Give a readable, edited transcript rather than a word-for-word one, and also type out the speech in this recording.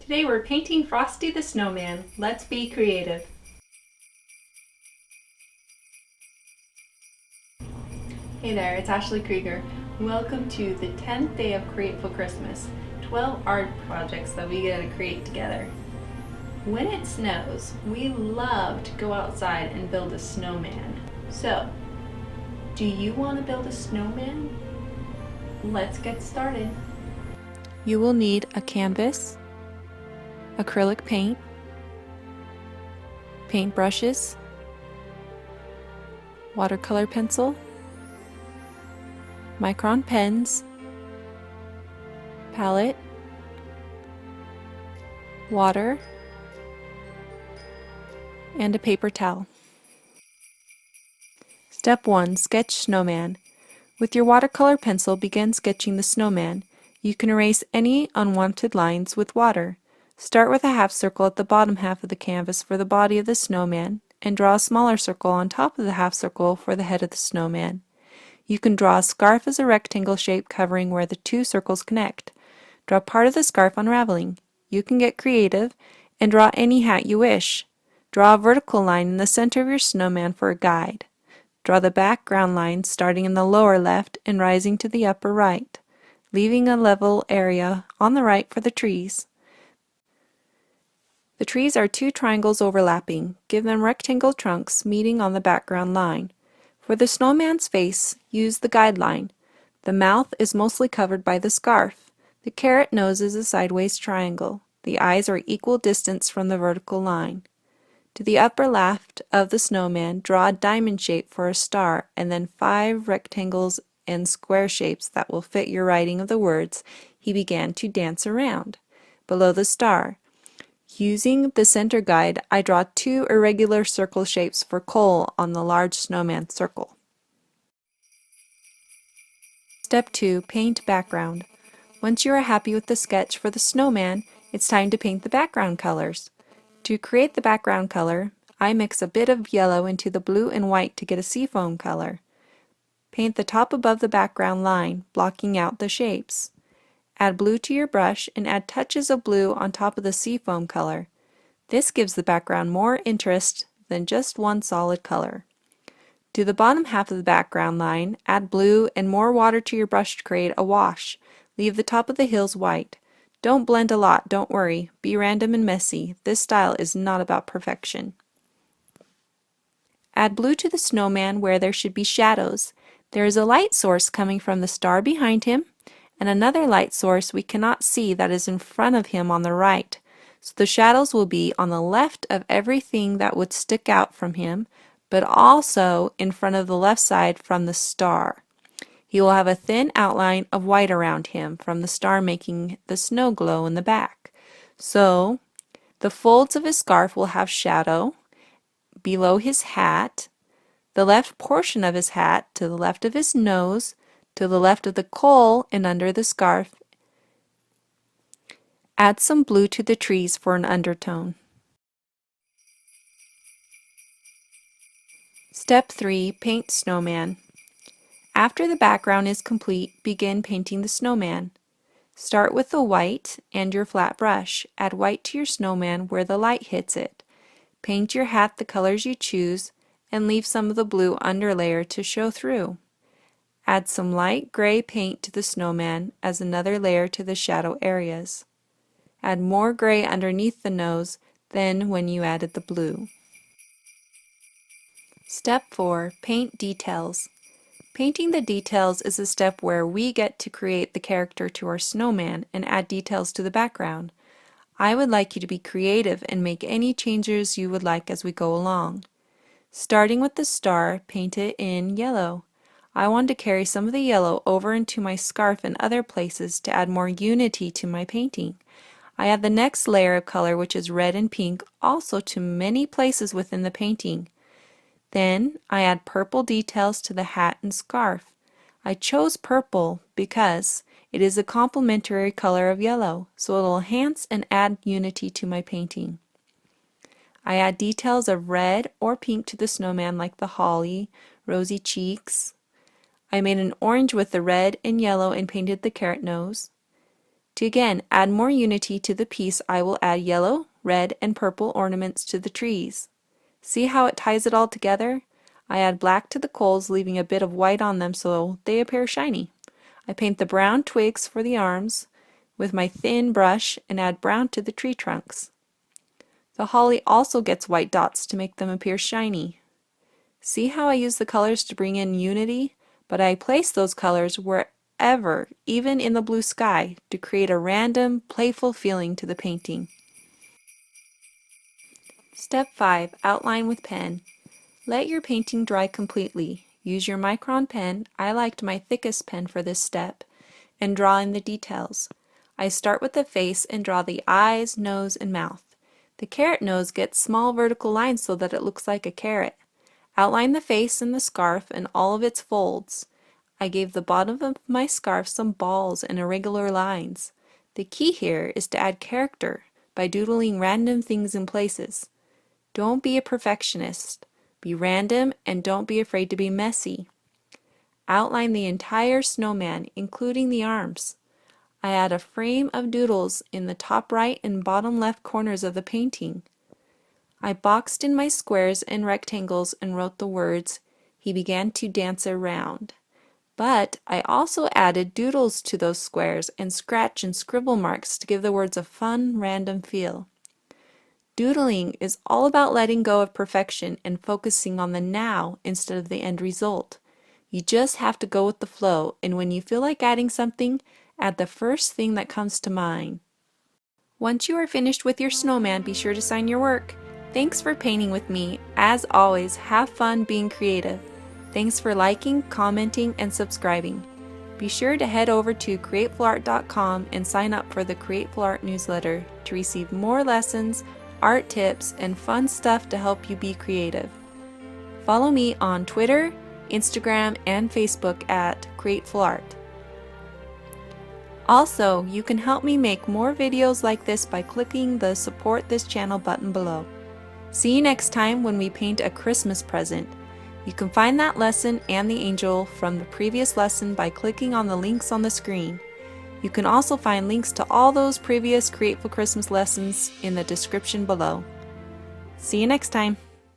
Today we're painting Frosty the Snowman. Let's be creative. Hey there, it's Ashley Krieger. Welcome to the 10th day of Createful Christmas. 12 art projects that we get to create together. When it snows, we love to go outside and build a snowman. So, do you want to build a snowman? Let's get started. You will need a canvas, acrylic paint, paintbrushes, watercolor pencil, micron pens, palette, water, and a paper towel. Step 1. Sketch snowman. With your watercolor pencil, begin sketching the snowman. You can erase any unwanted lines with water. Start with a half circle at the bottom half of the canvas for the body of the snowman, and draw a smaller circle on top of the half circle for the head of the snowman. You can draw a scarf as a rectangle shape covering where the two circles connect. Draw part of the scarf unraveling. You can get creative and draw any hat you wish. Draw a vertical line in the center of your snowman for a guide. Draw the background line starting in the lower left and rising to the upper right, leaving a level area on the right for the trees. The trees are two triangles overlapping. Give them rectangle trunks meeting on the background line. For the snowman's face, use the guideline. The mouth is mostly covered by the scarf. The carrot nose is a sideways triangle. The eyes are equal distance from the vertical line. To the upper left of the snowman, draw a diamond shape for a star and then 5 rectangles and square shapes that will fit your writing of the words, "He began to dance around," below the star. Using the center guide, I draw 2 irregular circle shapes for coal on the large snowman circle. Step 2. Paint background. Once you are happy with the sketch for the snowman, it's time to paint the background colors. To create the background color, I mix a bit of yellow into the blue and white to get a seafoam color. Paint the top above the background line, blocking out the shapes. Add blue to your brush and add touches of blue on top of the seafoam color. This gives the background more interest than just one solid color. To the bottom half of the background line, add blue and more water to your brush to create a wash. Leave the top of the hills white. Don't blend a lot, don't worry. Be random and messy. This style is not about perfection. Add blue to the snowman where there should be shadows. There is a light source coming from the star behind him, and another light source we cannot see that is in front of him on the right. So the shadows will be on the left of everything that would stick out from him, but also in front of the left side from the star. He will have a thin outline of white around him from the star making the snow glow in the back. So the folds of his scarf will have shadow below his hat, the left portion of his hat to the left of his nose, to the left of the coal and under the scarf. Add some blue to the trees for an undertone. Step 3. Paint snowman. After the background is complete, begin painting the snowman. Start with the white and your flat brush. Add white to your snowman where the light hits it. Paint your hat the colors you choose and leave some of the blue underlayer to show through. Add some light gray paint to the snowman as another layer to the shadow areas. Add more gray underneath the nose than when you added the blue. Step 4. Paint details. Painting the details is a step where we get to create the character to our snowman and add details to the background. I would like you to be creative and make any changes you would like as we go along. Starting with the star, paint it in yellow. I want to carry some of the yellow over into my scarf and other places to add more unity to my painting. I add the next layer of color, which is red and pink, also to many places within the painting. Then I add purple details to the hat and scarf. I chose purple because it is a complementary color of yellow, so it will enhance and add unity to my painting. I add details of red or pink to the snowman like the holly, rosy cheeks. I made an orange with the red and yellow and painted the carrot nose. To again add more unity to the piece, I will add yellow, red, and purple ornaments to the trees. See how it ties it all together? I add black to the coals, leaving a bit of white on them so they appear shiny. I paint the brown twigs for the arms with my thin brush and add brown to the tree trunks. The holly also gets white dots to make them appear shiny. See how I use the colors to bring in unity, but I place those colors wherever, even in the blue sky, to create a random, playful feeling to the painting. Step 5. Outline with pen. Let your painting dry completely. Use your micron pen, I liked my thickest pen for this step, and draw in the details. I start with the face and draw the eyes, nose, and mouth. The carrot nose gets small vertical lines so that it looks like a carrot. Outline the face and the scarf and all of its folds. I gave the bottom of my scarf some balls and irregular lines. The key here is to add character by doodling random things in places. Don't be a perfectionist. Be random and don't be afraid to be messy. Outline the entire snowman, including the arms. I add a frame of doodles in the top right and bottom left corners of the painting. I boxed in my squares and rectangles and wrote the words, "He began to dance around." But I also added doodles to those squares and scratch and scribble marks to give the words a fun, random feel. Doodling is all about letting go of perfection and focusing on the now instead of the end result. You just have to go with the flow, and when you feel like adding something, add the first thing that comes to mind. Once you are finished with your snowman, be sure to sign your work. Thanks for painting with me. As always, have fun being creative. Thanks for liking, commenting, and subscribing. Be sure to head over to createfulart.com and sign up for the Createful Art newsletter to receive more lessons, art tips, and fun stuff to help you be creative. Follow me on Twitter, Instagram, and Facebook at Createful Art. Also, you can help me make more videos like this by clicking the Support This Channel button below. See you next time when we paint a Christmas present. You can find that lesson and the angel from the previous lesson by clicking on the links on the screen. You can also find links to all those previous Createful Christmas lessons in the description below. See you next time.